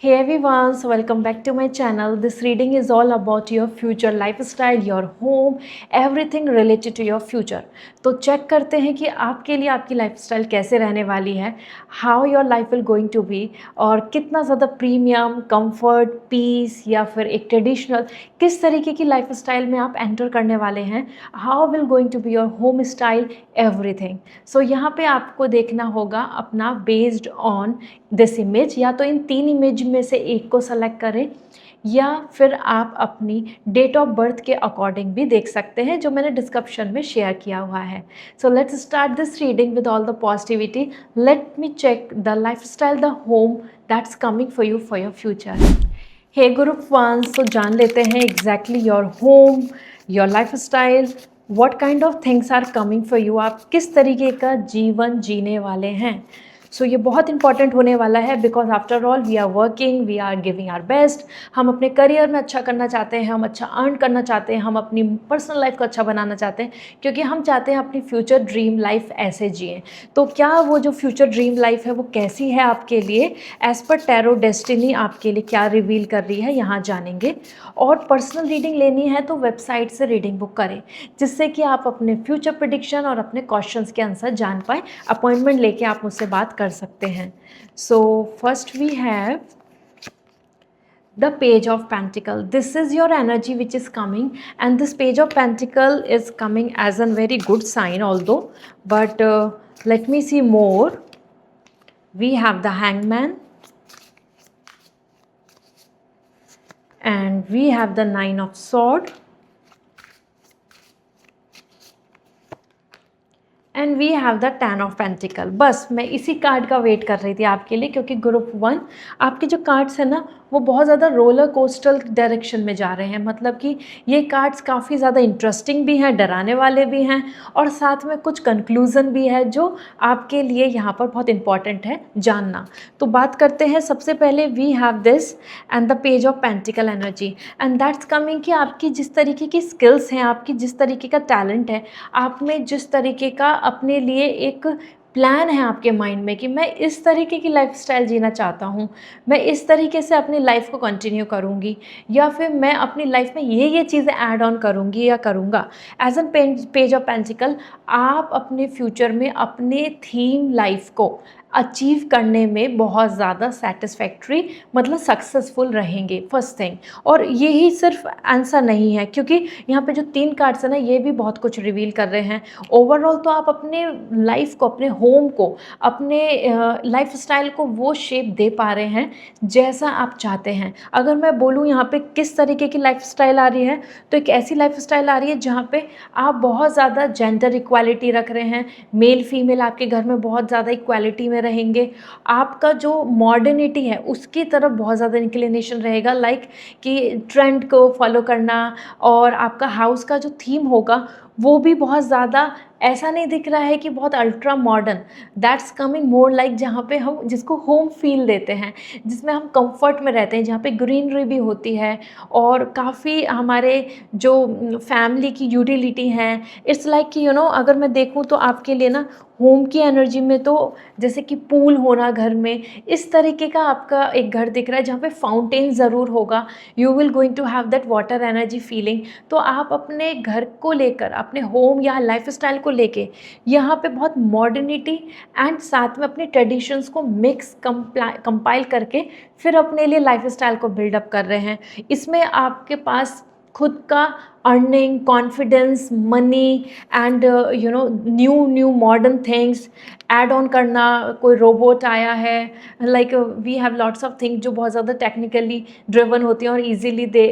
Hey everyone, so welcome back to my channel. This reading is all about your future lifestyle, your home, everything related to your future. तो check करते हैं कि आपके लिए आपकी lifestyle कैसे रहने वाली है, how your life will going to be, और कितना ज़्यादा प्रीमियम, कंफर्ट, पीस या फिर एक ट्रेडिशनल किस तरीके की लाइफस्टाइल में आप एंटर करने वाले हैं, how will going to be your home style, everything. So यहाँ पे आपको देखना होगा अपना बेस्ड ऑन दिस इमेज, या तो इन 3 इमेज में से एक को सेलेक्ट करें या फिर आप अपनी डेट ऑफ बर्थ के अकॉर्डिंग भी देख सकते हैं, जो मैंने डिस्क्रिप्शन में शेयर किया हुआ है. So let's start this reading with all the positivity. Let me check the lifestyle, the home that's coming for you for your future. Hey group 1, तो जान लेते हैं exactly your home, your lifestyle, what kind of things are coming for you. आप किस तरीके का जीवन जीने वाले हैं. सो ये बहुत इंपॉर्टेंट होने वाला है, because after all we are working, we are giving our best. हम अपने करियर में अच्छा करना चाहते हैं, हम अच्छा अर्न करना चाहते हैं, हम अपनी पर्सनल लाइफ को अच्छा बनाना चाहते हैं, क्योंकि हम चाहते हैं अपनी फ्यूचर ड्रीम लाइफ ऐसे जिएं. तो क्या वो जो फ्यूचर ड्रीम लाइफ है वो कैसी है आपके लिए, एज पर टैरो डेस्टिनी आपके लिए क्या रिवील कर रही है, यहाँ जानेंगे. और पर्सनल रीडिंग लेनी है तो वेबसाइट से रीडिंग बुक करें, जिससे कि आप अपने फ्यूचर प्रेडिक्शन और अपने क्वेश्चंस के आंसर जान पाएँ. अपॉइंटमेंट लेके आप मुझसे बात कर सकते हैं. So first we have the page of pentacle. This is your energy which is coming, and this page of pentacle is coming as a very good sign although, but let me see more. We have the hangman, and we have the 9 of sword, and we have the 10 of pentacle. बस मैं इसी card का wait कर रही थी आपके लिए, क्योंकि ग्रुप 1 आपके जो कार्ड्स हैं ना वो बहुत ज़्यादा रोलर कोस्टल डायरेक्शन में जा रहे हैं. मतलब कि ये कार्ड्स काफ़ी ज़्यादा इंटरेस्टिंग भी हैं, डराने वाले भी हैं, और साथ में कुछ कंक्लूज़न भी है जो आपके लिए यहाँ पर बहुत इंपॉर्टेंट है जानना. तो बात करते हैं. सबसे पहले we have this and the page of pentacle energy, and that's coming कि आपकी जिस तरीके की स्किल्स हैं, आपकी जिस तरीके का टैलेंट है, आप में जिस तरीके का अपने लिए एक प्लान है आपके माइंड में कि मैं इस तरीके की लाइफस्टाइल जीना चाहता हूँ, मैं इस तरीके से अपनी लाइफ को कंटिन्यू करूँगी, या फिर मैं अपनी लाइफ में ये चीज़ें ऐड ऑन करूँगी या करूँगा. As an page of pentacle आप अपने फ्यूचर में अपने थीम लाइफ को अचीव करने में बहुत ज़्यादा सेटिस्फैक्ट्री, मतलब सक्सेसफुल रहेंगे, फर्स्ट थिंग. और यही सिर्फ आंसर नहीं है, क्योंकि यहाँ पे जो 3 कार्ड्स हैं ना ये भी बहुत कुछ रिवील कर रहे हैं. ओवरऑल तो आप अपने लाइफ को, अपने होम को, अपने लाइफ स्टाइल को वो शेप दे पा रहे हैं जैसा आप चाहते हैं. अगर मैं बोलूँ यहाँ पे किस तरीके की लाइफ स्टाइल आ रही है, तो एक ऐसी लाइफ स्टाइल आ रही है जहाँ पे आप बहुत ज़्यादा जेंडर इक्वालिटी रख रहे हैं. मेल फीमेल आपके घर में बहुत ज़्यादा इक्वालिटी में रहेंगे. आपका जो मॉडर्निटी है उसकी तरफ बहुत ज़्यादा इंक्लिनेशन रहेगा, लाइक कि ट्रेंड को फॉलो करना. और आपका हाउस का जो थीम होगा वो भी बहुत ज़्यादा ऐसा नहीं दिख रहा है कि बहुत ultra modern. That's coming more like जहाँ पे हम जिसको होम फील देते हैं, जिसमें हम कंफर्ट में रहते हैं, जहाँ पे ग्रीनरी भी होती है और काफ़ी हमारे जो फैमिली की यूटिलिटी हैं. इट्स लाइक कि अगर मैं देखूँ तो आपके लिए ना होम की एनर्जी में तो जैसे कि पूल होना घर में, इस तरीके का आपका एक घर दिख रहा है जहाँ पे फाउंटेन ज़रूर होगा. You will going to have that water energy feeling. तो आप अपने घर को लेकर, अपने होम या लाइफस्टाइल को लेके यहाँ पे बहुत मॉडर्निटी एंड साथ में अपने ट्रेडिशंस को मिक्स कंपाइल करके फिर अपने लिए लाइफस्टाइल को बिल्डअप कर रहे हैं. इसमें आपके पास खुद का earning, confidence, money and new modern things add on करना. कोई रोबोट आया है, like we have lots of things जो बहुत ज़्यादा टेक्निकली ड्रिवन होती हैं और इजीली दे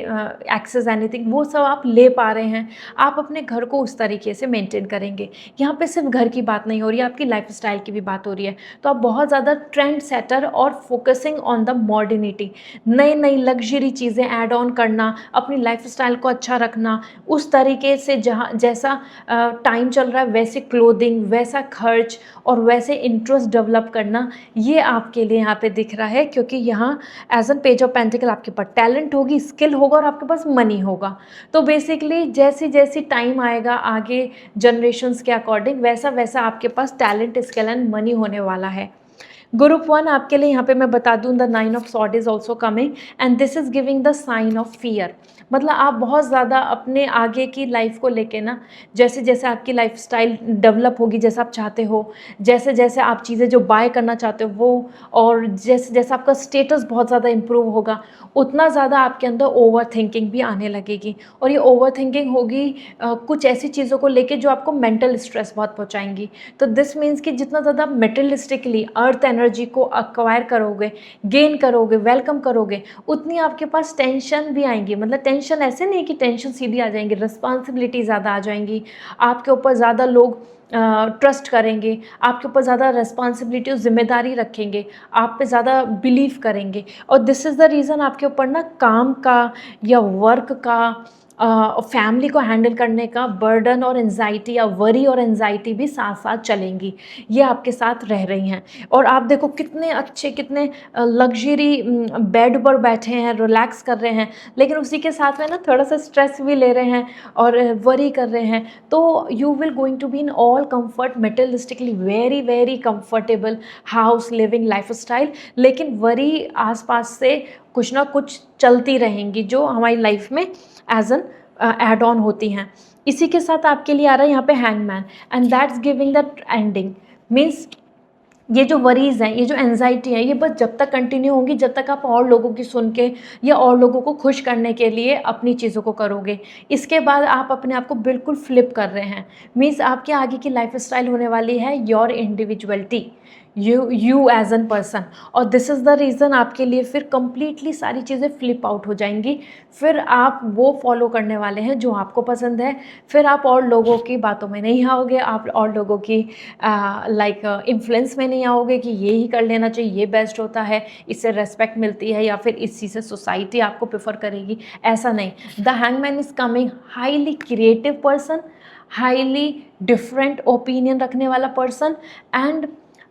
एक्सेस एनीथिंग, वो सब आप ले पा रहे हैं. आप अपने घर को उस तरीके से मेंटेन करेंगे. यहाँ पे सिर्फ घर की बात नहीं हो रही है, आपकी लाइफस्टाइल की भी बात हो रही है. तो आप बहुत ज़्यादा ट्रेंड सेटर और फोकसिंग ऑन द मॉडर्निटी, नई नई लग्जरी चीज़ें ऐड ऑन करना, अपनी लाइफस्टाइल को अच्छा रखना, उस तरीके से जहाँ जैसा टाइम चल रहा है वैसे क्लोथिंग, वैसा खर्च और वैसे इंटरेस्ट डेवलप करना, ये आपके लिए यहाँ पे दिख रहा है. क्योंकि यहाँ as an page of pentacle आपके पास टैलेंट होगी, स्किल होगा और आपके पास मनी होगा. तो बेसिकली जैसी जैसी टाइम आएगा आगे जनरेशन्स के अकॉर्डिंग, वैसा वैसा आपके पास टैलेंट, स्किल एंड मनी होने वाला है. ग्रुप वन आपके लिए यहाँ पे मैं बता दूँ, the 9 of sword is also coming and this is giving the sign of fear. मतलब आप बहुत ज़्यादा अपने आगे की लाइफ को लेके ना, जैसे जैसे आपकी लाइफ स्टाइल डेवलप होगी, जैसा आप चाहते हो, जैसे जैसे आप चीज़ें जो बाय करना चाहते हो वो, और जैसे जैसे आपका स्टेटस बहुत ज़्यादा इम्प्रूव होगा, उतना ज़्यादा आपके अंदर ओवर थिंकिंग भी आने लगेगी। और ये ओवर थिंकिंग होगी कुछ ऐसी चीज़ों को लेके जो आपको मेंटल स्ट्रेस बहुत पहुँचाएंगी। तो दिस मीन्स कि जितना ज़्यादा मेटेरियलिस्टिकली अर्थ एनर्जी को अक्वायर करोगे, गेन करोगे, वेलकम करोगे, उतनी आपके पास टेंशन भी आएंगी। मतलब टेंशन ऐसे नहीं कि टेंशन सीधी आ जाएंगी, रिस्पॉन्सिबिलिटी ज़्यादा आ जाएंगी, आपके ऊपर ज़्यादा लोग ट्रस्ट करेंगे, आपके ऊपर ज़्यादा रिस्पॉन्सिबिलिटी और जिम्मेदारी रखेंगे, आप पे ज़्यादा बिलीव करेंगे। और दिस इज़ द रीज़न आपके ऊपर ना काम का या वर्क का फैमिली को हैंडल करने का बर्डन और एंजाइटी या वरी और एंजाइटी भी साथ साथ चलेंगी, ये आपके साथ रह रही हैं। और आप देखो कितने अच्छे, कितने लग्जरी बेड पर बैठे हैं, रिलैक्स कर रहे हैं, लेकिन उसी के साथ में ना थोड़ा सा स्ट्रेस भी ले रहे हैं और वरी कर रहे हैं। तो you will going to be in all comfort, materialistically very very comfortable house living life style, लेकिन वरी आसपास से कुछ ना कुछ चलती रहेंगी जो हमारी लाइफ में एज एन एड ऑन होती हैं। इसी के साथ आपके लिए आ रहा है यहाँ पे hangman and that's giving the ending. Means ये जो वरीज़ हैं, ये जो एंजाइटी है, ये बस जब तक कंटिन्यू होंगी जब तक आप और लोगों की सुन के या और लोगों को खुश करने के लिए अपनी चीज़ों को करोगे। इसके बाद आप अपने आप को बिल्कुल फ्लिप कर रहे हैं। मीन्स आपके आगे की लाइफ स्टाइल होने वाली है your individuality, you as an person. और दिस इज़ द रीज़न आपके लिए फिर कंप्लीटली सारी चीज़ें फ्लिप आउट हो जाएंगी। फिर आप वो फॉलो करने वाले हैं जो आपको पसंद है। फिर आप और लोगों की बातों में नहीं आओगे, आप और लोगों की इन्फ्लुएंस में नहीं आओगे कि ये ही कर लेना चाहिए, ये बेस्ट होता है, इससे रेस्पेक्ट मिलती है, या फिर इस चीज़ से सोसाइटी आपको प्रेफर करेगी। ऐसा नहीं। The hangman is coming highly creative person, highly different opinion रखने वाला person and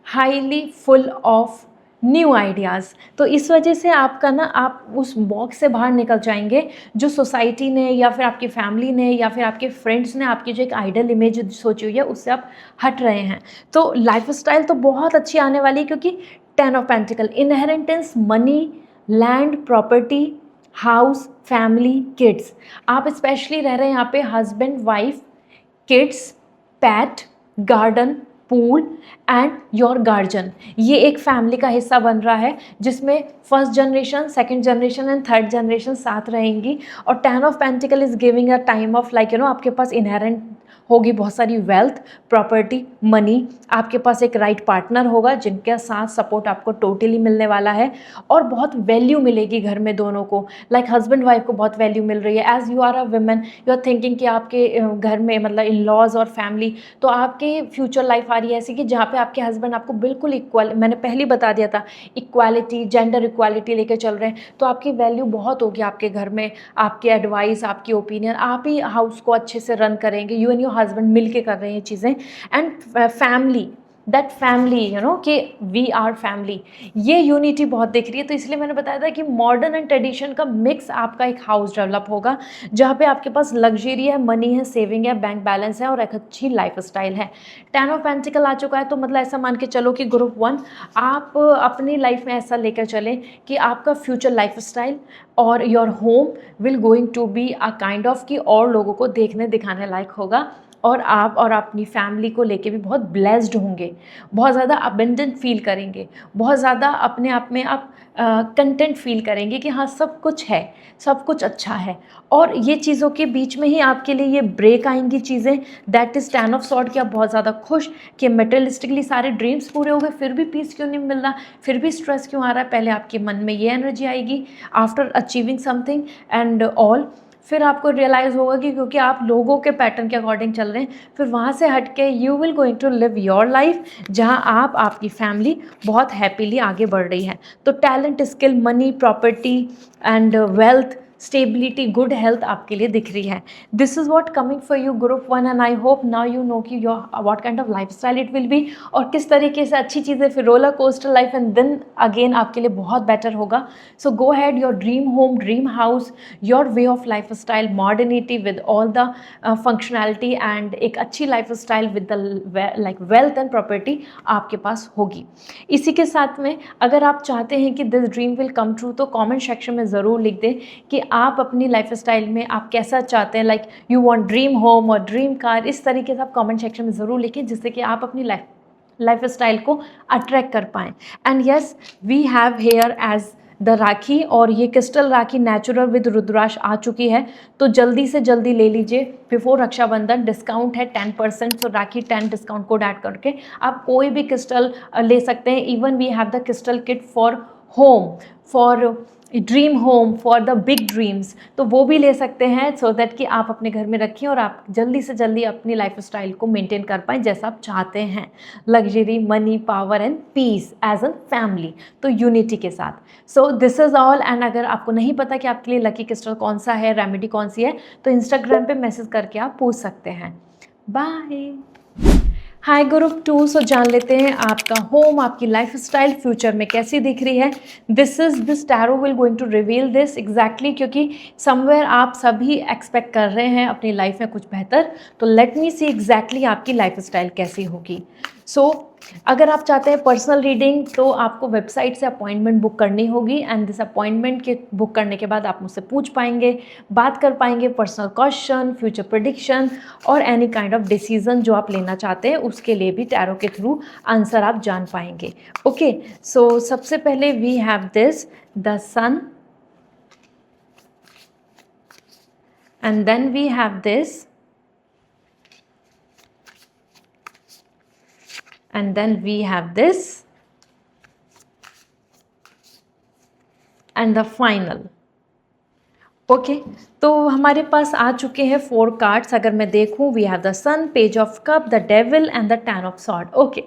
highly full of new ideas. तो इस वजह से आपका ना, आप उस बॉक्स से बाहर निकल जाएंगे जो सोसाइटी ने या फिर आपकी फैमिली ने या फिर आपके फ्रेंड्स ने आपकी जो एक आइडल इमेज सोची हुई है उससे आप हट रहे हैं। तो लाइफ स्टाइल तो बहुत अच्छी आने वाली है, क्योंकि 10 of pentacle, inheritance, money, land, property, house, family, kids. आप स्पेशली रह रहे हैं यहाँ पे husband, wife, kids, PAT, garden, pool and your guardian. ये एक फैमिली का हिस्सा बन रहा है जिसमें first generation, second generation and third generation साथ रहेंगी। और 10 of pentacle is giving a time of like आपके पास इनहेरेंट होगी बहुत सारी वेल्थ, प्रॉपर्टी, मनी। आपके पास एक राइट पार्टनर होगा जिनके साथ सपोर्ट आपको टोटली मिलने वाला है और बहुत वैल्यू मिलेगी घर में दोनों को। लाइक हस्बैंड वाइफ को बहुत वैल्यू मिल रही है। As you are a women, you are thinking कि आपके घर में मतलब इन लॉज और फैमिली, तो आपके फ्यूचर लाइफ आ रही है ऐसी कि जहाँ पे आपके हस्बैंड आपको बिल्कुल इक्वल, मैंने पहले बता दिया था, इक्वालिटी, जेंडर इक्वालिटी लेके चल रहे हैं। तो आपकी वैल्यू बहुत होगी आपके घर में, आपकी एडवाइस, आपकी ओपिनियन, आप ही हाउस को अच्छे से रन करेंगे। यू एंड योर हस्बैंड मिल के कर रहे हैं चीज़ें। एंड फैमिली, दैट फैमिली कि वी आर फैमिली, ये यूनिटी बहुत दिख रही है। तो इसलिए मैंने बताया था कि मॉडर्न एंड ट्रेडिशन का मिक्स आपका एक हाउस डेवलप होगा जहाँ पे आपके पास लग्जरी है, मनी है, सेविंग है, बैंक बैलेंस है और एक अच्छी लाइफ स्टाइल है। 10 ऑफ पेंटिकल आ चुका है, तो मतलब ऐसा मान के चलो कि ग्रुप 1 आप अपनी लाइफ में ऐसा लेकर चलें कि आपका फ्यूचर लाइफ स्टाइल और your home will going to be a kind of कि और लोगों को देखने दिखाने लायक होगा। और आप और अपनी फैमिली को लेके भी बहुत ब्लेस्ड होंगे, बहुत ज़्यादा अबेंडेंट फील करेंगे, बहुत ज़्यादा अपने आप में आप कंटेंट फील करेंगे कि हाँ सब कुछ है, सब कुछ अच्छा है। और ये चीज़ों के बीच में ही आपके लिए ये ब्रेक आएंगी चीज़ें। दैट इज़ 10 ऑफ सॉर्ड कि आप बहुत ज़्यादा खुश कि मेटेरियलिस्टिकली सारे ड्रीम्स पूरे हो गए, फिर भी पीस क्यों नहीं मिल रहा, फिर भी स्ट्रेस क्यों आ रहा है। पहले आपके मन में ये एनर्जी आएगी after achieving something and all, फिर आपको रियलाइज़ होगा कि क्योंकि आप लोगों के पैटर्न के अकॉर्डिंग चल रहे हैं, फिर वहाँ से हट के you will going to live your life जहाँ आप, आपकी फैमिली बहुत हैप्पीली आगे बढ़ रही है। तो talent, skill, money, property and wealth, stability, good health आपके लिए दिख रही है। This is what coming for you group 1 and I hope now you know कि your what kind of life style it will be, और किस तरीके से अच्छी चीज़ें फिर roller coaster life and then again आपके लिए बहुत बेटर होगा। So go head your dream home, dream house, your way of life style, modernity with all the functionality and एक अच्छी life style with the like wealth and property आपके पास होगी। इसी के साथ में अगर आप चाहते हैं कि this dream will come true तो कमेंट सेक्शन में ज़रूर लिख दें कि आप अपनी लाइफ स्टाइल में आप कैसा चाहते हैं, like you want dream home और ड्रीम कार, इस तरीके से आप कमेंट सेक्शन में ज़रूर लिखें जिससे कि आप अपनी लाइफ स्टाइल को अट्रैक्ट कर पाएँ। And yes, we have here as the rakhi, और ये crystal rakhi natural with rudraksha आ चुकी है, तो जल्दी से जल्दी ले लीजिए बिफोर रक्षाबंधन। डिस्काउंट है 10%, so Rakhi 10 discount code add करके आप कोई भी क्रिस्टल ले सकते हैं। Even we have the crystal kit for home, for dream home, for the big dreams, तो वो भी ले सकते हैं सो दैट कि आप अपने घर में रखिए और आप जल्दी से जल्दी अपनी लाइफ स्टाइल को मेंटेन कर पाएँ जैसा आप चाहते हैं, luxury, money, power and peace as a family, तो यूनिटी के साथ। So this is all. And अगर आपको नहीं पता कि आपके लिए लकी क्रिस्टल कौन सा है, रेमेडी कौन सी है, तो इंस्टाग्राम पे मैसेज करके आप पूछ सकते हैं। बाय। हाय ग्रुप 2, सो जान लेते हैं आपका होम, आपकी लाइफ स्टाइल फ्यूचर में कैसी दिख रही है। This tarot will going to reveal this exactly, क्योंकि समवेयर आप सभी एक्सपेक्ट कर रहे हैं अपनी लाइफ में कुछ बेहतर, तो लेट मी सी एग्जैक्टली आपकी लाइफ स्टाइल कैसी होगी। सो अगर आप चाहते हैं पर्सनल रीडिंग तो आपको वेबसाइट से अपॉइंटमेंट बुक करनी होगी, एंड दिस अपॉइंटमेंट के बुक करने के बाद आप मुझसे पूछ पाएंगे, बात कर पाएंगे, पर्सनल क्वेश्चन, फ्यूचर प्रेडिक्शन और एनी काइंड ऑफ डिसीजन जो आप लेना चाहते हैं उसके लिए भी टैरो के थ्रू आंसर आप जान पाएंगे। ओके, सो सबसे पहले we have this the sun, and then we have this, and then we have this and the final। Okay, तो हमारे पास आ चुके हैं 4 कार्ड्स। अगर मैं देखूं, we have the sun, page of cup, the devil and the 10 of sword. Okay,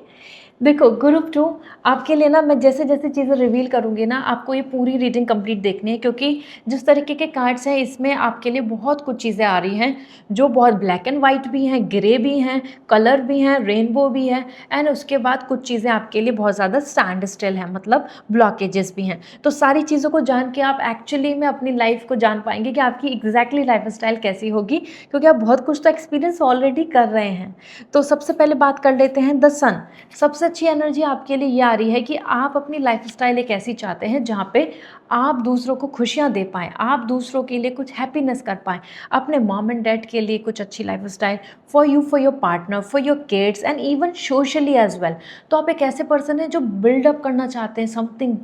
देखो group 2 आपके लिए ना, मैं जैसे जैसे चीज़ें रिवील करूँगी ना, आपको ये पूरी रीडिंग कंप्लीट देखनी है, क्योंकि जिस तरीके के कार्ड्स हैं इसमें आपके लिए बहुत कुछ चीज़ें आ रही हैं जो बहुत ब्लैक एंड वाइट भी हैं, ग्रे भी हैं, कलर भी हैं, रेनबो भी है, एंड उसके बाद कुछ चीज़ें आपके लिए बहुत ज़्यादा स्टैंड स्टिल हैं, मतलब ब्लॉकेजेस भी हैं। तो सारी चीज़ों को जान के आप एक्चुअली में अपनी लाइफ को जान पाएंगे कि आपकी एग्जैक्टली लाइफ स्टाइल कैसी होगी, क्योंकि आप बहुत कुछ तो एक्सपीरियंस ऑलरेडी कर रहे हैं। तो सबसे पहले बात कर लेते हैं द सन। सबसे अच्छी एनर्जी आपके लिए ये आ रही है कि आप अपनी लाइफस्टाइल एक ऐसी चाहते हैं जहाँ पे आप दूसरों को खुशियाँ दे पाएँ, आप दूसरों के लिए कुछ हैप्पीनेस कर पाएँ, अपने मॉम एंड डैड के लिए कुछ अच्छी lifestyle, for you, for your partner, for your kids and even socially as well. तो आप एक ऐसे पर्सन हैं जो बिल्डअप करना चाहते हैं something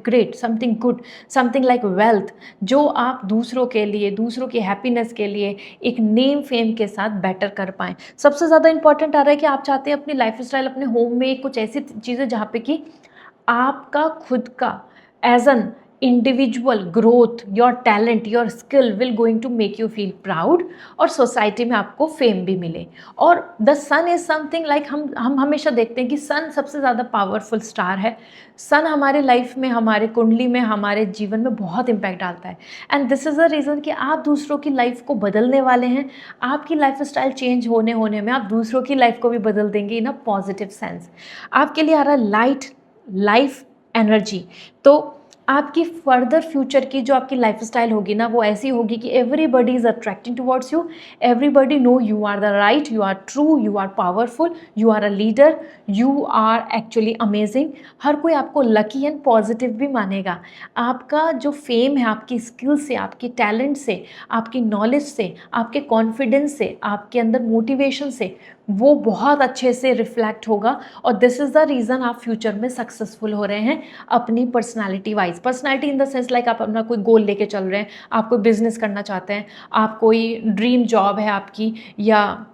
great, something good, something like wealth, जो आप दूसरों के लिए, दूसरों की हैप्पीनेस के लिए एक नेम फेम के साथ बेटर कर पाएँ। सबसे ज़्यादा इंपॉर्टेंट आ रहा है कि आप चाहते हैं अपनी लाइफस्टाइल, अपने होम में कुछ ऐसी चीज़ें जहाँ पे कि आपका खुद का as an individual growth, your talent, your skill will going to make you feel proud, और सोसाइटी में आपको फेम भी मिले। और the sun is something like, हम हमेशा देखते हैं कि सन सबसे ज़्यादा पावरफुल स्टार है। सन हमारे लाइफ में, हमारे कुंडली में, हमारे जीवन में बहुत इम्पैक्ट डालता है, and this is the reason कि आप दूसरों की लाइफ को बदलने वाले हैं। आपकी लाइफ स्टाइल चेंज होने में आप दूसरों की लाइफ को भी बदल देंगे इन अ पॉजिटिव सेंस। आपके लिए आ रहा है लाइट लाइफ एनर्जी। तो आपकी फर्दर फ्यूचर की जो आपकी लाइफस्टाइल होगी ना, वो ऐसी होगी कि everybody is attracting towards you, everybody know you are the right, you are true, you are powerful, you are a leader, you are actually amazing. हर कोई आपको लकी एंड पॉजिटिव भी मानेगा। आपका जो फेम है आपकी स्किल से, आपकी टैलेंट से, आपकी नॉलेज से, आपके कॉन्फिडेंस से, आपके अंदर मोटिवेशन से, वो बहुत अच्छे से रिफ्लेक्ट होगा। और दिस इज़ द रीज़न आप फ्यूचर में सक्सेसफुल हो रहे हैं अपनी personality wise. Personality in the sense like आप अपना कोई गोल लेके चल रहे हैं, आप कोई बिजनेस करना चाहते हैं, आप कोई ड्रीम जॉब है आपकी, या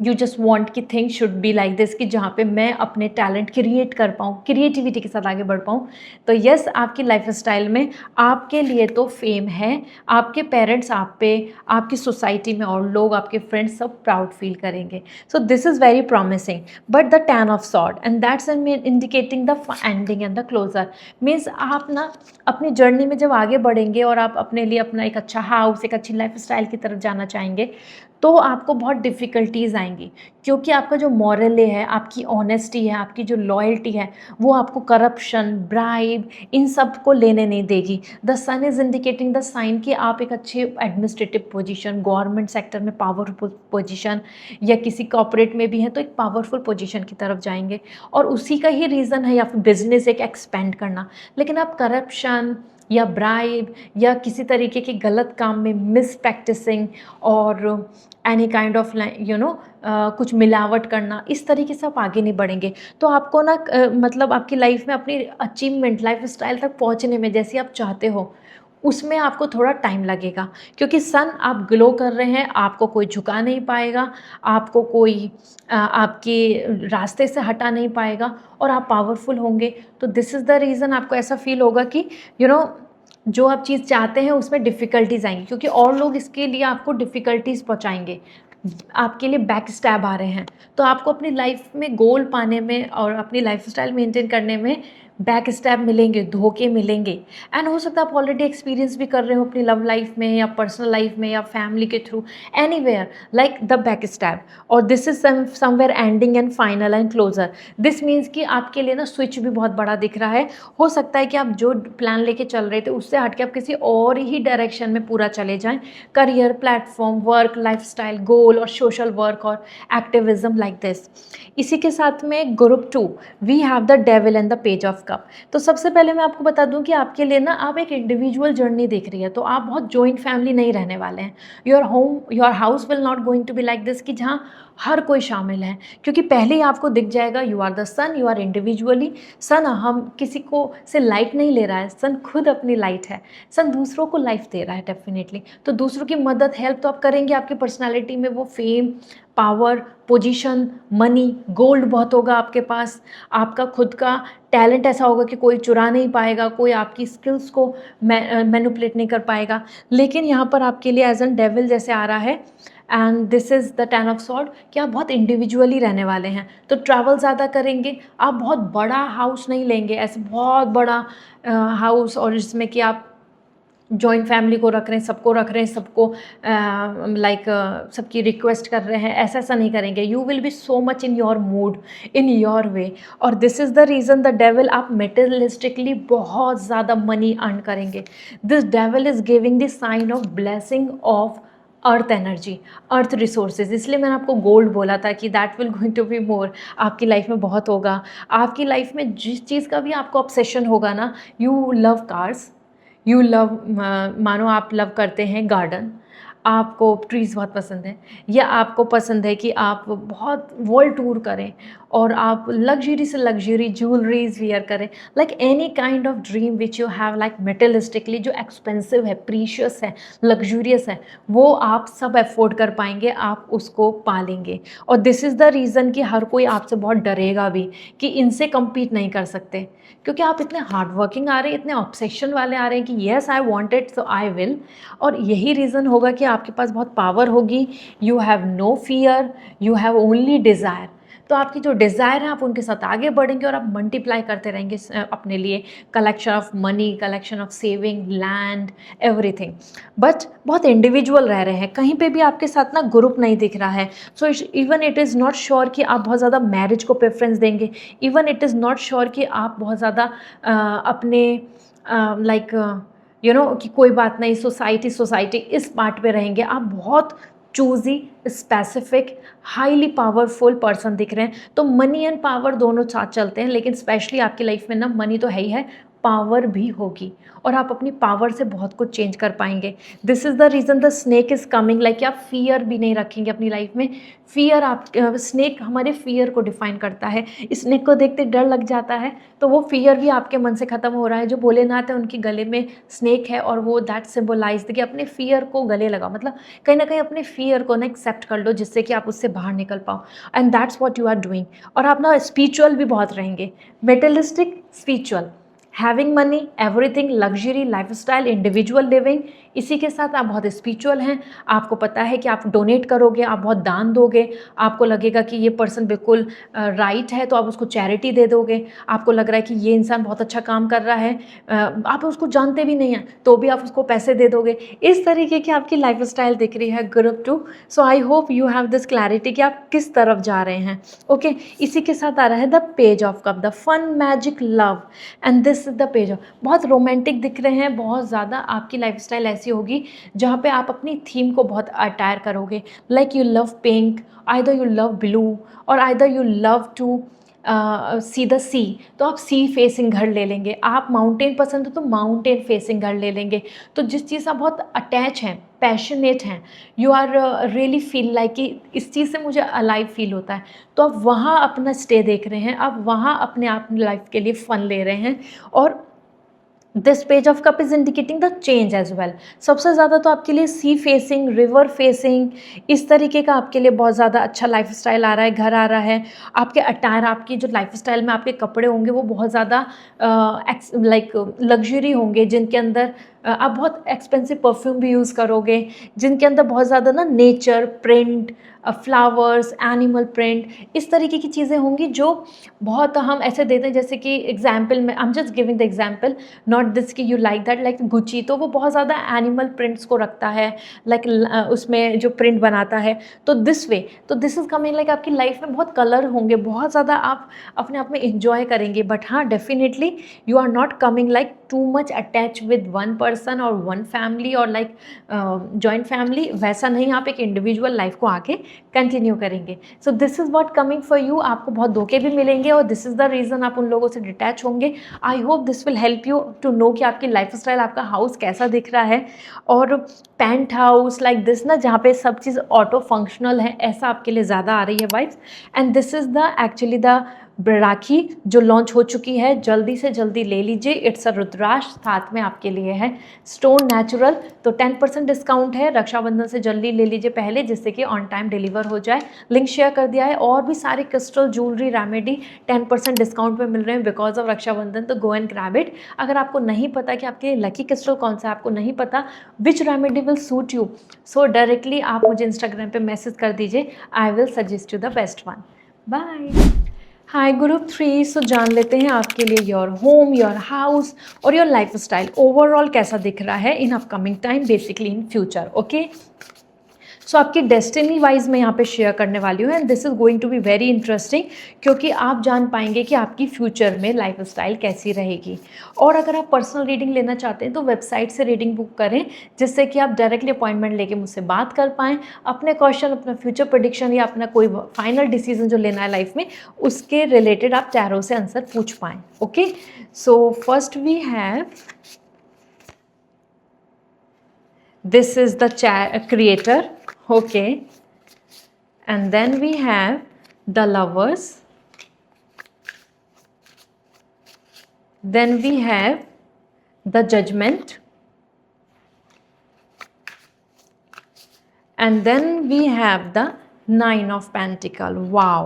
यू जस्ट वांट कि things should be like this, कि जहाँ पे मैं अपने टैलेंट क्रिएट कर पाऊँ, क्रिएटिविटी के साथ आगे बढ़ पाऊँ। तो यस, आपकी लाइफस्टाइल में आपके लिए तो फेम है, आपके पेरेंट्स आप पे, आपकी सोसाइटी में और लोग, आपके फ्रेंड्स सब प्राउड फील करेंगे। So this is very promising. But the 10 of sword and that's indicating the ending and the closure. Means आप ना अपनी जर्नी में जब आगे बढ़ेंगे और आप अपने लिए अपना एक अच्छा हाउस, एक अच्छी लाइफस्टाइल की तरफ जाना चाहेंगे, तो आपको बहुत डिफ़िकल्टीज़ आएंगी, क्योंकि आपका जो मॉरल है, आपकी ऑनेस्टी है, आपकी जो लॉयल्टी है, वो आपको करप्शन, ब्राइब, इन सब को लेने नहीं देगी। The sun is indicating the sign कि आप एक अच्छे एडमिनिस्ट्रेटिव पोजीशन, गवर्नमेंट सेक्टर में पावरफुल पोजीशन, या किसी कॉर्पोरेट में भी है तो एक पावरफुल पोजीशन की तरफ जाएंगे, और उसी का ही रीज़न है या फिर बिजनेस एक एक्सपेंड करना। लेकिन आप करप्शन या ब्राइब या किसी तरीके के गलत काम में मिस प्रैक्टिसिंग और एनी काइंड ऑफ कुछ मिलावट करना, इस तरीके से आप आगे नहीं बढ़ेंगे। तो आपको ना मतलब आपकी लाइफ में अपनी अचीवमेंट, लाइफ स्टाइल तक पहुँचने में, जैसे आप चाहते हो, उसमें आपको थोड़ा टाइम लगेगा, क्योंकि सन आप ग्लो कर रहे हैं, आपको कोई झुका नहीं पाएगा, आपको कोई आपके रास्ते से हटा नहीं पाएगा, और आप पावरफुल होंगे। तो दिस इज़ द रीज़न आपको ऐसा फील होगा कि जो आप चीज़ चाहते हैं उसमें डिफ़िकल्टीज़ आएंगी, क्योंकि और लोग इसके लिए आपको डिफ़िकल्टीज़ पहुंचाएंगे, आपके लिए बैक स्टैब आ रहे हैं। तो आपको अपनी लाइफ में गोल पाने में और अपनी लाइफस्टाइल मेंटेन करने में बैक स्टैब मिलेंगे, धोखे मिलेंगे। एंड हो सकता है आप ऑलरेडी एक्सपीरियंस भी कर रहे हो अपनी लव लाइफ में या पर्सनल लाइफ में या फैमिली के through, anywhere like the back stab. और this is somewhere ending and final and closure. This means कि आपके लिए ना स्विच भी बहुत बड़ा दिख रहा है। हो सकता है कि आप जो प्लान लेके चल रहे थे उससे हट के आप किसी और ही डायरेक्शन में पूरा चले जाएं, career, platform, work, lifestyle, goal और सोशल वर्क और एक्टिविज्म लाइक दिस। इसी के साथ में group 2 we have the devil and the page of cup. तो सबसे पहले मैं आपको बता दूं कि आपके लिए ना आप एक इंडिविजुअल जर्नी देख रही है, तो आप बहुत जॉइंट फैमिली नहीं रहने वाले हैं। Your house will not going to be like this कि जहाँ हर कोई शामिल है, क्योंकि पहले ही आपको दिख जाएगा you are the sun, you are individually sun. हम किसी को से लाइट नहीं ले रहा है, सन खुद अपनी लाइट है, सन दूसरों को लाइफ दे रहा है डेफिनेटली। तो दूसरों की मदद, हेल्प तो आप करेंगे। आपकी पर्सनालिटी में वो fame, power, position, money, gold बहुत होगा आपके पास। आपका खुद का टैलेंट ऐसा होगा कि कोई चुरा नहीं पाएगा, कोई आपकी स्किल्स को मैनिपुलेट नहीं कर पाएगा। लेकिन यहाँ पर आपके लिए एज एन डेविल जैसे आ रहा है, and this is the 10 of sword कि आप बहुत इंडिविजुअली रहने वाले हैं। तो ट्रैवल ज़्यादा करेंगे, आप बहुत बड़ा हाउस नहीं लेंगे, ऐसे बहुत बड़ा हाउस और जिसमें कि आप जॉइंट फैमिली को रख रहे हैं, सबको रख रहे हैं, सबको सबकी रिक्वेस्ट कर रहे हैं, ऐसा नहीं करेंगे। You will be so much in your mood, in your way. और this is the reason the devil, आप मेटेरियलिस्टिकली बहुत ज़्यादा मनी अर्न करेंगे। This devil is giving the sign of blessing of earth energy, earth resources. इसलिए मैंने आपको gold बोला था कि that will going to be more, आपकी लाइफ में बहुत होगा। आपकी लाइफ में जिस चीज़ का भी आपको ऑब्सेशन होगा ना, you love cars, you love, मानो आप लव करते हैं गार्डन, आपको ट्रीज़ बहुत पसंद है, या आपको पसंद है कि आप बहुत वर्ल्ड टूर करें और आप लग्जरी से लग्जरी ज्वेलरीज वियर करें, like any kind of dream which you have, like materialistically जो एक्सपेंसिव है, प्रीशियस है, लग्जूरियस है, वो आप सब अफोर्ड कर पाएंगे, आप उसको पालेंगे। और दिस इज़ द रीज़न कि हर कोई आपसे बहुत डरेगा भी कि इनसे कम्पीट नहीं कर सकते, क्योंकि आप इतने हार्ड वर्किंग आ रहे हैं, इतने ऑब्सेशन वाले आ रहे हैं कि yes I want it so I will. और यही रीज़न होगा कि आपके पास बहुत पावर होगी। You have no fear, you have only desire. तो आपकी जो डिज़ायर है आप उनके साथ आगे बढ़ेंगे और आप मल्टीप्लाई करते रहेंगे अपने लिए, collection of money, collection of saving, land, everything. But बहुत इंडिविजुअल रह रहे हैं, कहीं पे भी आपके साथ ना ग्रुप नहीं दिख रहा है। So even it is not sure कि आप बहुत ज़्यादा मैरिज को प्रेफरेंस देंगे, even it is not sure कि आप बहुत ज़्यादा अपने कि कोई बात नहीं, सोसाइटी इस पार्ट पे रहेंगे। आप बहुत choosy, specific, highly powerful person दिख रहे हैं। तो मनी एंड पावर दोनों साथ चलते हैं, लेकिन स्पेशली आपकी लाइफ में ना मनी तो है ही है, पावर भी होगी और आप अपनी पावर से बहुत कुछ चेंज कर पाएंगे। This is the reason the snake is coming, like आप फियर भी नहीं रखेंगे अपनी लाइफ में। फियर आप स्नेक हमारे फियर को डिफाइन करता है। स्नेक को देखते डर लग जाता है तो वो फियर भी आपके मन से ख़त्म हो रहा है। जो भोलेनाथ है उनके गले में स्नेक है और वो दैट सिम्बोलाइज कि अपने फियर को गले लगा, मतलब कहीं ना कहीं अपने फियर को ना एक्सेप्ट कर लो जिससे कि आप उससे बाहर निकल पाओ। And that's what you are doing. और आप ना स्पिरिचुअल भी बहुत रहेंगे, materialistic spiritual, having money, everything, luxury, lifestyle, individual living, इसी के साथ आप बहुत स्पिरिचुअल हैं। आपको पता है कि आप डोनेट करोगे, आप बहुत दान दोगे, आपको लगेगा कि ये पर्सन बिल्कुल राइट है तो आप उसको चैरिटी दे दोगे। आपको लग रहा है कि ये इंसान बहुत अच्छा काम कर रहा है, आप उसको जानते भी नहीं हैं तो भी आप उसको पैसे दे दोगे। इस तरीके की आपकी लाइफस्टाइल दिख रही है group 2। So I hope you have this clarity कि आप किस तरफ जा रहे हैं। ओके, इसी के साथ आ रहा है the page of cup, the fun, magic, love, and this is the page of. बहुत रोमांटिक दिख रहे हैं, बहुत ज़्यादा आपकी लाइफस्टाइल ऐसी होगी जहाँ पे आप अपनी थीम को बहुत अटायर करोगे, like you love pink, either you love blue और either you love to see the sea, तो आप सी फेसिंग घर ले लेंगे। आप माउंटेन पसंद है तो माउंटेन फेसिंग घर ले लेंगे। तो जिस चीज़ से आप बहुत अटैच हैं, पैशनेट हैं, you are really feel like कि इस चीज़ से मुझे अलाइव फील होता है, तो आप वहाँ अपना स्टे देख रहे हैं, आप वहाँ अपने आप लाइफ के लिए फ़न ले रहे हैं। और this page of cup is indicating the change as well. सबसे ज़्यादा तो आपके लिए सी फेसिंग, रिवर फेसिंग, इस तरीके का आपके लिए बहुत ज़्यादा अच्छा लाइफस्टाइल आ रहा है, घर आ रहा है। आपके अटायर, आपकी जो लाइफस्टाइल में आपके कपड़े होंगे वो बहुत ज़्यादा लाइक लग्जरी होंगे, जिनके अंदर आप बहुत एक्सपेंसिव परफ्यूम भी यूज़ करोगे, जिनके अंदर बहुत ज़्यादा ना nature print, flowers, animal print, इस तरीके की चीज़ें होंगी जो बहुत हम ऐसे देते हैं। जैसे कि एग्जाम्पल में I am just giving the example, not this कि you like that, like Gucci, तो वो बहुत ज़्यादा एनिमल प्रिंट्स को रखता है, लाइक उसमें जो प्रिंट बनाता है। तो दिस वे, तो दिस इज़ कमिंग लाइक आपकी लाइफ में बहुत कलर होंगे, बहुत ज़्यादा आप अपने आप में इंजॉय करेंगे। बट हाँ, definitely you are not coming like too much attach with one person और वन फैमिली और लाइक जॉइंट फैमिली, वैसा नहीं, आप एक इंडिविजुअल लाइफ को आगे कंटिन्यू करेंगे। So this is what coming for you. आपको बहुत धोखे भी मिलेंगे और दिस इज़ द रीज़न आप उन लोगों से डिटैच होंगे। I hope this will help you to know कि आपकी लाइफस्टाइल, आपका हाउस कैसा दिख रहा है। और पेंट हाउस लाइक दिस ना, जहाँ पे सब चीज़ ऑटो फंक्शनल है, ऐसा आपके लिए ज़्यादा आ रही है vibes. And this is the actually the rakhi जो लॉन्च हो चुकी है, जल्दी से जल्दी ले लीजिए। इट्स अ रुद्राक्ष, साथ में आपके लिए है स्टोन नेचुरल, तो 10% डिस्काउंट है। रक्षाबंधन से जल्दी ले लीजिए पहले, जिससे कि ऑन टाइम डिलीवर हो जाए। लिंक शेयर कर दिया है। और भी सारे क्रिस्टल, ज्वेलरी, रेमेडी 10% डिस्काउंट पे मिल रहे हैं बिकॉज ऑफ रक्षाबंधन, तो गो एंड ग्रैब इट। अगर आपको नहीं पता कि आपके लकी क्रिस्टल कौन सा है, आपको नहीं पता which remedy will suit you, so directly आप मुझे इंस्टाग्राम पे मैसेज कर दीजिए, I will suggest you the best one. Bye. Hi group 3, so जान लेते हैं आपके लिए योर होम, योर हाउस और योर लाइफ स्टाइल ओवरऑल कैसा दिख रहा है in upcoming time, basically in future. Okay, so आपकी डेस्टिनी वाइज मैं यहाँ पे शेयर करने वाली हूँ and this is going to be very interesting, क्योंकि आप जान पाएंगे कि आपकी फ्यूचर में लाइफस्टाइल कैसी रहेगी। और अगर आप पर्सनल रीडिंग लेना चाहते हैं तो वेबसाइट से रीडिंग बुक करें, जिससे कि आप डायरेक्टली अपॉइंटमेंट लेके मुझसे बात कर पाएँ, अपने क्वेश्चन, अपना फ्यूचर प्रेडिक्शन या अपना कोई फाइनल डिसीजन जो लेना है लाइफ में, उसके रिलेटेड आप टैरो से आंसर पूछ पाएँ। Okay, so first we have, this is the creator, okay, and then we have the lovers, then we have the judgment, and then we have the 9 of Pentacle. wow,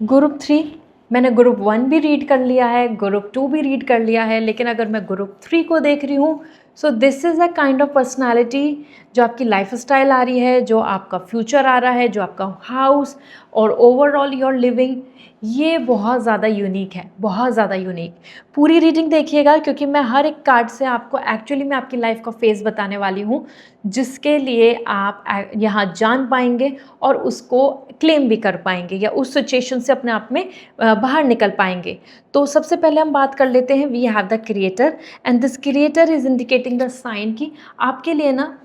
group 3 मैंने group 1 भी read कर लिया है, group 2 भी read कर लिया है, लेकिन अगर मैं ग्रुप 3 को देख रही हूँ, सो this is a kind of personality जो आपकी लाइफस्टाइल आ रही है, जो आपका फ्यूचर आ रहा है, जो आपका हाउस और ओवरऑल योर लिविंग, ये बहुत ज़्यादा यूनिक है, बहुत ज़्यादा यूनिक। पूरी रीडिंग देखिएगा, क्योंकि मैं हर एक कार्ड से आपको एक्चुअली मैं आपकी लाइफ का फेस बताने वाली हूँ, जिसके लिए आप यहाँ जान पाएंगे और उसको क्लेम भी कर पाएंगे या उस सिचुएशन से अपने आप में बाहर निकल पाएंगे। तो सबसे पहले हम बात कर लेते हैं, we have the creator and this creator is indicating the sign कि आपके लिए ना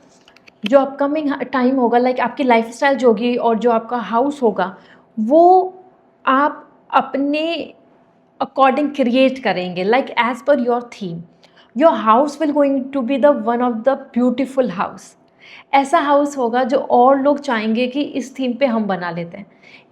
जो अपकमिंग टाइम होगा, लाइक आपकी लाइफस्टाइल जो होगी और जो आपका हाउस होगा, वो आप अपने अकॉर्डिंग क्रिएट करेंगे, like as per your theme. Your house will going to be the one of the beautiful house. ऐसा हाउस होगा जो और लोग चाहेंगे कि इस थीम पे हम बना लेते हैं।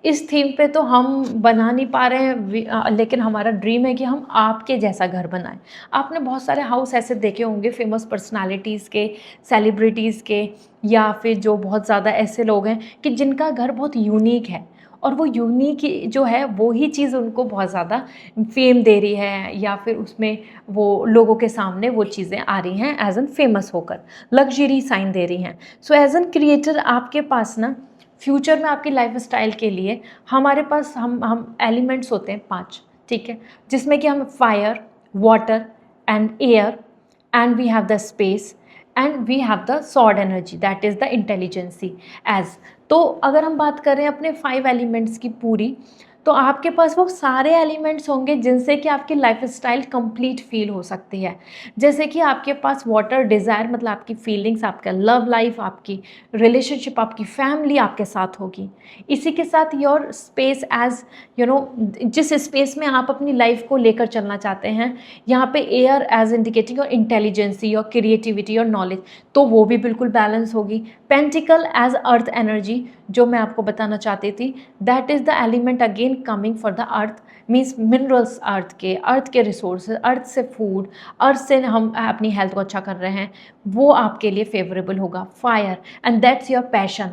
इस थीम पे तो हम बना नहीं पा रहे हैं, लेकिन हमारा ड्रीम है कि हम आपके जैसा घर बनाएं। आपने बहुत सारे हाउस ऐसे देखे होंगे फेमस पर्सनालिटीज़ के, सेलिब्रिटीज़ के, या फिर जो बहुत ज़्यादा ऐसे लोग हैं कि जिनका घर बहुत यूनिक है, और वो यूनिक जो है वो ही चीज़ उनको बहुत ज़्यादा फेम दे रही है, या फिर उसमें वो लोगों के सामने वो चीज़ें आ रही हैं एज एन फेमस होकर, लग्जरी साइन दे रही हैं। सो एज एन क्रिएटर आपके पास ना फ्यूचर में आपकी लाइफ स्टाइल के लिए हमारे पास हम एलिमेंट्स होते हैं 5, ठीक है, जिसमें कि हम fire, water and air, and we have the space, and we have the sword energy, that is the intelligency as. तो अगर हम बात करें अपने 5 एलिमेंट्स की पूरी, तो आपके पास वो सारे एलिमेंट्स होंगे जिनसे कि आपकी लाइफ स्टाइल कंप्लीट फील हो सकती है। जैसे कि आपके पास वाटर, डिज़ायर मतलब आपकी फीलिंग्स, आपका लव लाइफ, आपकी रिलेशनशिप, आपकी फैमिली आपके साथ होगी। इसी के साथ your space as you know, जिस स्पेस में आप अपनी लाइफ को लेकर चलना चाहते हैं, यहाँ पे air as indicating your intelligency, your creativity, your knowledge, तो वो भी बिल्कुल बैलेंस होगी। पेंटिकल एज अर्थ एनर्जी, जो मैं आपको बताना चाहती थी, that is the element again coming for the earth, means minerals, earth के रिसोर्सेज, अर्थ से फूड, अर्थ से हम अपनी हेल्थ को अच्छा कर रहे हैं, वो आपके लिए फेवरेबल होगा। Fire and that's your passion.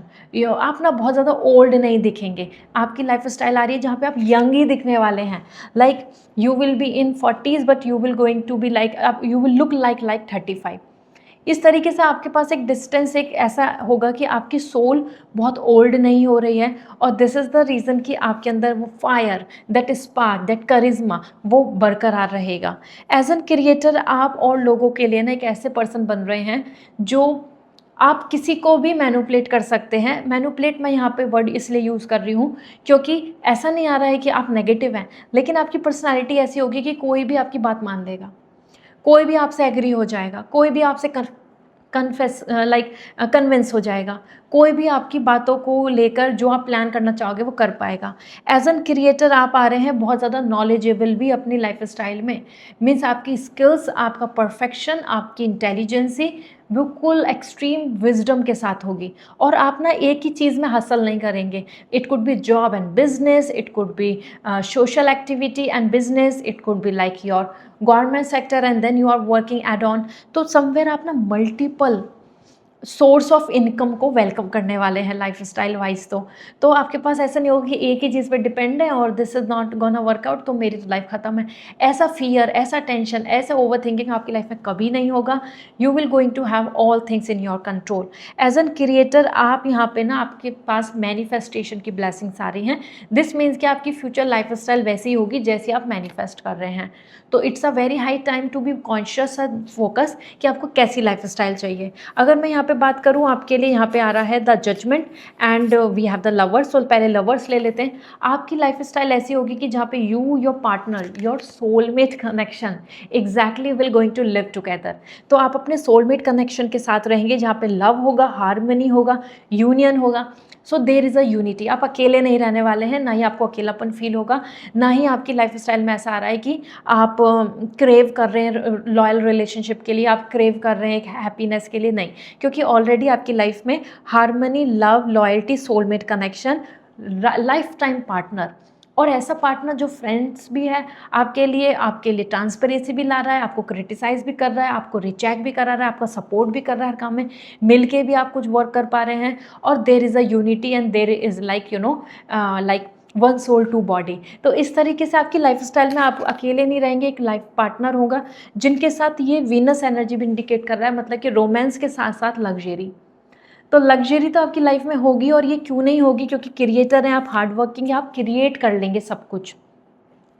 आप ना बहुत ज़्यादा ओल्ड नहीं दिखेंगे, आपकी लाइफ स्टाइल आ रही है जहाँ पे आप यंग ही दिखने वाले हैं, like you will be in 40s but you will going to be like, you will look like 35। इस तरीके से आपके पास एक डिस्टेंस एक ऐसा होगा कि आपकी सोल बहुत ओल्ड नहीं हो रही है, और दिस इज़ द रीज़न कि आपके अंदर वो फायर, दैट स्पार्क, दैट करिश्मा वो बरकरार रहेगा। एज एन क्रिएटर आप और लोगों के लिए ना एक ऐसे पर्सन बन रहे हैं जो आप किसी को भी मैनिपुलेट कर सकते हैं। मैनिपुलेट मैं यहाँ पे वर्ड इसलिए यूज़ कर रही हूँ क्योंकि ऐसा नहीं आ रहा है कि आप नेगेटिव हैं, लेकिन आपकी पर्सनैलिटी ऐसी होगी कि कोई भी आपकी बात मान लेगा, कोई भी आपसे एग्री हो जाएगा, कोई भी आपसे कन्विंस हो जाएगा, कोई भी आपकी बातों को लेकर जो आप प्लान करना चाहोगे वो कर पाएगा। एज एन क्रिएटर आप आ रहे हैं बहुत ज़्यादा नॉलेजेबल भी अपनी लाइफ स्टाइल में, मीन्स आपकी स्किल्स, आपका परफेक्शन, आपकी इंटेलिजेंसी बिल्कुल एक्सट्रीम विजडम के साथ होगी, और आप ना एक ही चीज़ में हासिल नहीं करेंगे। It could be job and business, it could be social activity and business, it could be like your government sector and then you are working add on. तो समवेयर आप ना मल्टीपल सोर्स ऑफ इनकम को welcome करने वाले हैं life style wise. तो आपके पास ऐसा नहीं होगा कि एक ही चीज़ पे डिपेंड है और this is not gonna workout तो मेरी लाइफ ख़त्म है। ऐसा फियर, ऐसा टेंशन, ऐसा ओवर थिंकिंग आपकी लाइफ में कभी नहीं होगा। You will going to have all things in your control. As an creator आप यहाँ पे ना आपके पास मैनिफेस्टेशन की ब्लेसिंग्स आ रही हैं। दिस मीन्स कि आपकी फ्यूचर लाइफ स्टाइल वैसी ही होगी जैसी आप मैनिफेस्ट कर रहे हैं। तो it's a very high time to be conscious and focus कि आपको कैसी लाइफ स्टाइल चाहिए। अगर मैं यहाँ पे बात करूँ आपके लिए, यहाँ पे आ रहा है the judgement and we have the lovers. तो पहले लवर्स ले लेते हैं। आपकी लाइफ स्टाइल ऐसी होगी कि जहाँ पे you, your partner, your soulmate connection exactly will going to live together. तो आप अपने सोलमेट कनेक्शन के साथ रहेंगे जहाँ पे लव होगा, हारमनी होगा, यूनियन होगा। सो देर इज़ अ यूनिटी। आप अकेले नहीं रहने वाले हैं, ना ही आपको अकेलापन फील होगा, ना ही आपकी लाइफ स्टाइल में ऐसा आ रहा है कि आप क्रेव कर रहे हैं लॉयल रिलेशनशिप के लिए, आप क्रेव कर रहे हैं एक हैप्पीनेस के लिए, नहीं। क्योंकि ऑलरेडी आपकी लाइफ में harmony, love, loyalty, soulmate connection, life time partner, और ऐसा पार्टनर जो फ्रेंड्स भी है आपके लिए ट्रांसपेरेंसी भी ला रहा है, आपको क्रिटिसाइज़ भी कर रहा है, आपको रिचेक भी करा रहा है, आपका सपोर्ट भी कर रहा है हर काम में, मिलके भी आप कुछ वर्क कर पा रहे हैं। और there is a unity and there is like like one soul two body. तो इस तरीके से आपकी लाइफ स्टाइल में आप अकेले नहीं रहेंगे, एक लाइफ पार्टनर होगा जिनके साथ ये वीनस एनर्जी भी इंडिकेट कर रहा है, मतलब कि रोमांस के साथ साथ लग्जरी। तो लग्जरी तो आपकी लाइफ में होगी, और ये क्यों नहीं होगी, क्योंकि क्रिएटर हैं आप, हार्ड वर्किंग है, आप क्रिएट कर लेंगे सब कुछ।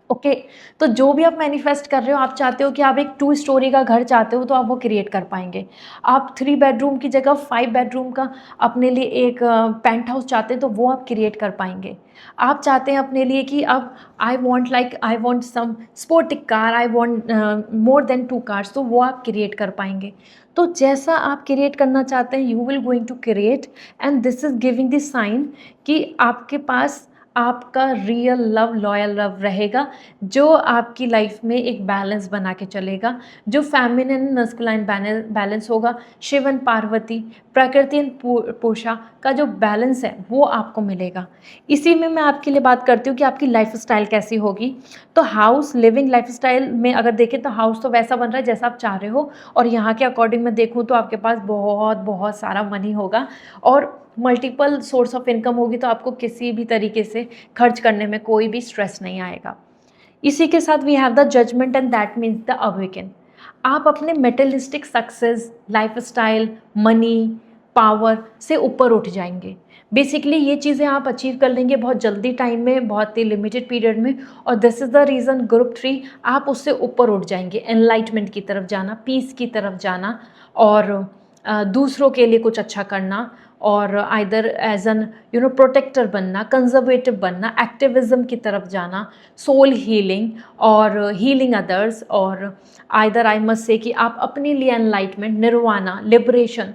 ओके तो जो भी आप मैनिफेस्ट कर रहे हो, आप चाहते हो कि आप एक 2 स्टोरी का घर चाहते हो, तो आप वो क्रिएट कर पाएंगे। आप 3 बेडरूम की जगह 5 बेडरूम का अपने लिए एक पेंट हाउस चाहते हैं, तो वो आप क्रिएट कर पाएंगे। आप चाहते हैं अपने लिए कि अब I want some sportic car, I want more than 2 cars, तो वो आप क्रिएट कर पाएंगे। तो जैसा आप क्रिएट करना चाहते हैं, you will going to create, and this is giving the sign कि आपके पास आपका रियल लव, लॉयल लव रहेगा, जो आपकी लाइफ में एक बैलेंस बना के चलेगा, जो फेमिनिन मस्कुलाइन बैलेंस होगा, शिव एंड पार्वती, प्रकृति एंड पूषा का जो बैलेंस है वो आपको मिलेगा। इसी में मैं आपके लिए बात करती हूँ कि आपकी लाइफस्टाइल कैसी होगी। तो हाउस लिविंग लाइफस्टाइल में अगर देखें तो हाउस तो वैसा बन रहा है जैसा आप चाह रहे हो, और यहाँ के अकॉर्डिंग मैं देखूँ तो आपके पास बहुत बहुत सारा मनी होगा और मल्टीपल सोर्स ऑफ इनकम होगी, तो आपको किसी भी तरीके से खर्च करने में कोई भी स्ट्रेस नहीं आएगा। इसी के साथ we have the judgement and that means the awaken. आप अपने materialistic success, lifestyle, money, power से ऊपर उठ जाएंगे। बेसिकली ये चीज़ें आप अचीव कर लेंगे बहुत जल्दी टाइम में, बहुत ही लिमिटेड पीरियड में, और this is the reason group 3 आप उससे ऊपर उठ जाएंगे। एनलाइटमेंट की तरफ जाना, पीस की तरफ जाना, और दूसरों के लिए कुछ अच्छा करना, और आइदर एज एन प्रोटेक्टर बनना, कंजर्वेटिव बनना, एक्टिविज्म की तरफ जाना, सोल हीलिंग और हीलिंग अदर्स, और आइदर आई मस्ट से कि आप अपने लिए एनलाइटमेंट, निर्वाणा, लिबरेशन,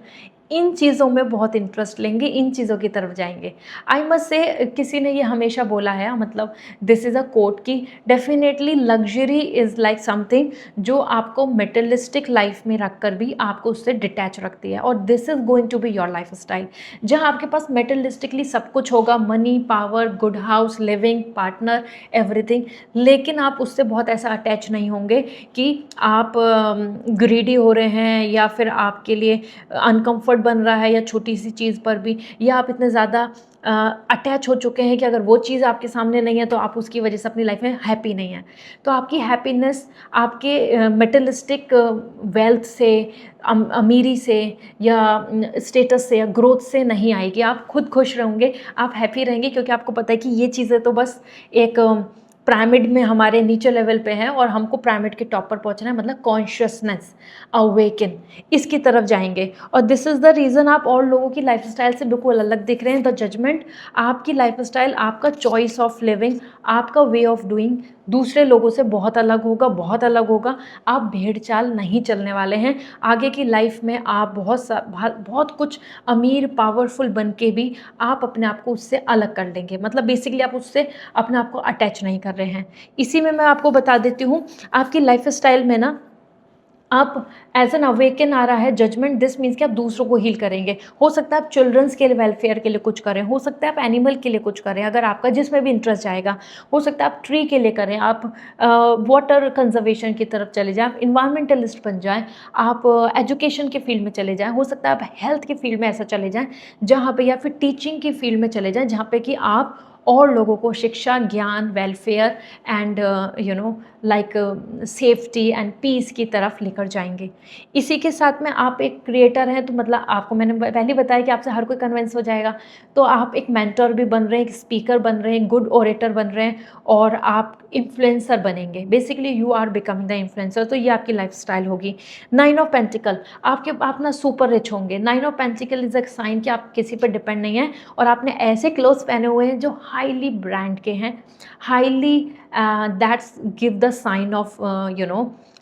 इन चीज़ों में बहुत इंटरेस्ट लेंगे, इन चीज़ों की तरफ जाएंगे। आई मस्ट से किसी ने ये हमेशा बोला है, मतलब दिस इज़ अ कोट कि definitely luxury is like something जो आपको मेटेलिस्टिक लाइफ में रख कर भी आपको उससे डिटैच रखती है, और this is going to be your life style, जहाँ आपके पास मेटेलिस्टिकली सब कुछ होगा, money, power, good house, living, partner, everything, लेकिन आप उससे बहुत ऐसा अटैच नहीं होंगे कि आप ग्रीडी हो रहे हैं या फिर आपके लिए अनकम्फर्ट बन रहा है या छोटी सी चीज़ पर भी, या आप इतने ज़्यादा अटैच हो चुके हैं कि अगर वो चीज़ आपके सामने नहीं है तो आप उसकी वजह से अपनी लाइफ में हैप्पी नहीं है। तो आपकी हैप्पीनेस आपके मेटेलिस्टिक वेल्थ से, अमीरी से, या स्टेटस से, या ग्रोथ से नहीं आएगी। आप खुद खुश रहेंगे, आप हैप्पी रहेंगे, क्योंकि आपको पता है कि ये चीज़ें तो बस एक पिरामिड में हमारे नीचे लेवल पे हैं और हमको पिरामिड के टॉप पर पहुंचना है, मतलब कॉन्शियसनेस, अवेकन, इसकी तरफ जाएंगे। और दिस इज़ द रीज़न आप और लोगों की लाइफस्टाइल से बिल्कुल अलग दिख रहे हैं। द जजमेंट, आपकी लाइफस्टाइल, आपका चॉइस ऑफ लिविंग, आपका वे ऑफ डूइंग दूसरे लोगों से बहुत अलग होगा, बहुत अलग होगा। आप भेड़ चाल नहीं चलने वाले हैं। आगे की लाइफ में आप बहुत कुछ अमीर, पावरफुल बन के भी आप अपने आप को उससे अलग कर लेंगे, मतलब बेसिकली आप उससे अपने आप को अटैच नहीं कर रहे हैं। इसी में मैं आपको बता देती हूँ, आपकी लाइफस्टाइल में ना आप एज एन अवेकन आ रहा है जजमेंट, दिस मीन्स कि आप दूसरों को हील करेंगे। हो सकता है आप चिल्ड्रंस के लिए, वेलफेयर के लिए कुछ करें, हो सकता है आप एनिमल के लिए कुछ करें, अगर आपका जिसमें भी इंटरेस्ट जाएगा। हो सकता है आप ट्री के लिए करें, आप वाटर कंजर्वेशन की तरफ चले जाएं, आप इन्वायरमेंटलिस्ट बन जाएं, आप एजुकेशन के फील्ड में चले जाएं, हो सकता है आप हेल्थ के फील्ड में ऐसा चले जाएं जहाँ पे, या फिर टीचिंग की फील्ड में चले जाएं जहाँ पे कि आप और लोगों को शिक्षा, ज्ञान, welfare and like safety and peace की तरफ लेकर जाएंगे। इसी के साथ में आप एक क्रिएटर हैं, तो मतलब आपको मैंने पहले ही बताया कि आपसे हर कोई कन्विंस हो जाएगा, तो आप एक मेंटर भी बन रहे हैं, एक स्पीकर बन रहे हैं, गुड ओरेटर बन रहे हैं, और आप इन्फ्लुएंसर बनेंगे। Basically you are becoming the influencer. तो ये आपकी लाइफस्टाइल होगी। 9 ऑफ पेंटिकल, आप ना सुपर रिच होंगे। 9 of pentacle is a sign कि आप किसी पर डिपेंड नहीं हैं, और आपने ऐसे क्लोथ्स पहने हुए हैं जो हाईली ब्रांड के हैं, highly that's give the sign of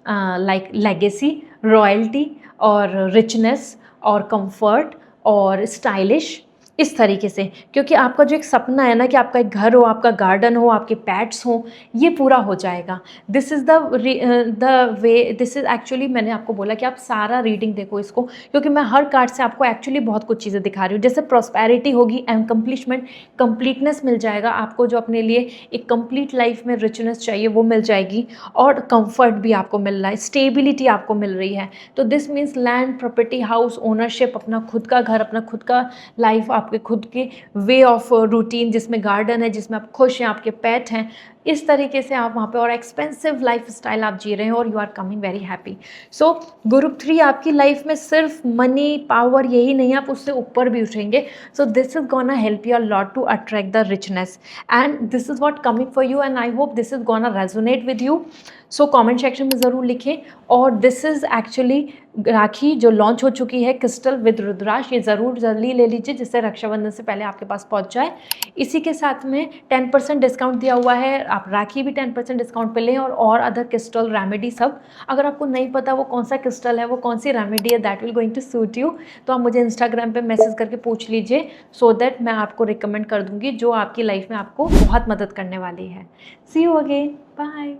like legacy, royalty और रिचनेस और कंफर्ट और स्टाइलिश, इस तरीके से। क्योंकि आपका जो एक सपना है ना कि आपका एक घर हो, आपका गार्डन हो, आपके पैट्स हो, ये पूरा हो जाएगा। This is the way, this is actually, मैंने आपको बोला कि आप सारा रीडिंग देखो इसको, क्योंकि मैं हर कार्ड से आपको एक्चुअली बहुत कुछ चीज़ें दिखा रही हूँ। जैसे प्रॉस्पेरिटी होगी, कंप्लीटमेंट, कंप्लीटनेस मिल जाएगा आपको, जो अपने लिए एक कंप्लीट लाइफ में रिचनेस चाहिए वो मिल जाएगी, और कंफर्ट भी आपको मिल रहा है, स्टेबिलिटी आपको मिल रही है। तो this means land, property, house ownership, अपना खुद का घर, अपना खुद का लाइफ, आपके खुद के वे ऑफ रूटीन, जिसमें गार्डन है, जिसमें आप खुश हैं, आपके पेट हैं, इस तरीके से आप वहाँ पे, और एक्सपेंसिव लाइफ स्टाइल आप जी रहे हैं, और you are coming very happy. So group 3 आपकी लाइफ में सिर्फ मनी, पावर यही नहीं, आप उससे ऊपर भी उठेंगे। So this is gonna help you a lot to attract the richness, and this is what coming for you, and I hope this is gonna resonate with you. So comment section में ज़रूर लिखें। और this is actually राखी जो launch हो चुकी है, crystal with रुद्राक्ष, ये ज़रूर जल्दी ले लीजिए जिससे रक्षाबंधन से पहले आपके पास पहुंच जाए। इसी के साथ में 10% डिस्काउंट दिया हुआ है आप राखी भी 10% डिस्काउंट पे लें और अदर क्रिस्टल रेमेडी सब। अगर आपको नहीं पता वो कौन सा क्रिस्टल है, वो कौन सी रेमेडी है that will going to suit you, तो आप मुझे इंस्टाग्राम पे मैसेज करके पूछ लीजिए, सो दैट मैं आपको रिकमेंड कर दूँगी जो आपकी लाइफ में आपको बहुत मदद करने वाली है। सी यू अगेन, बाय।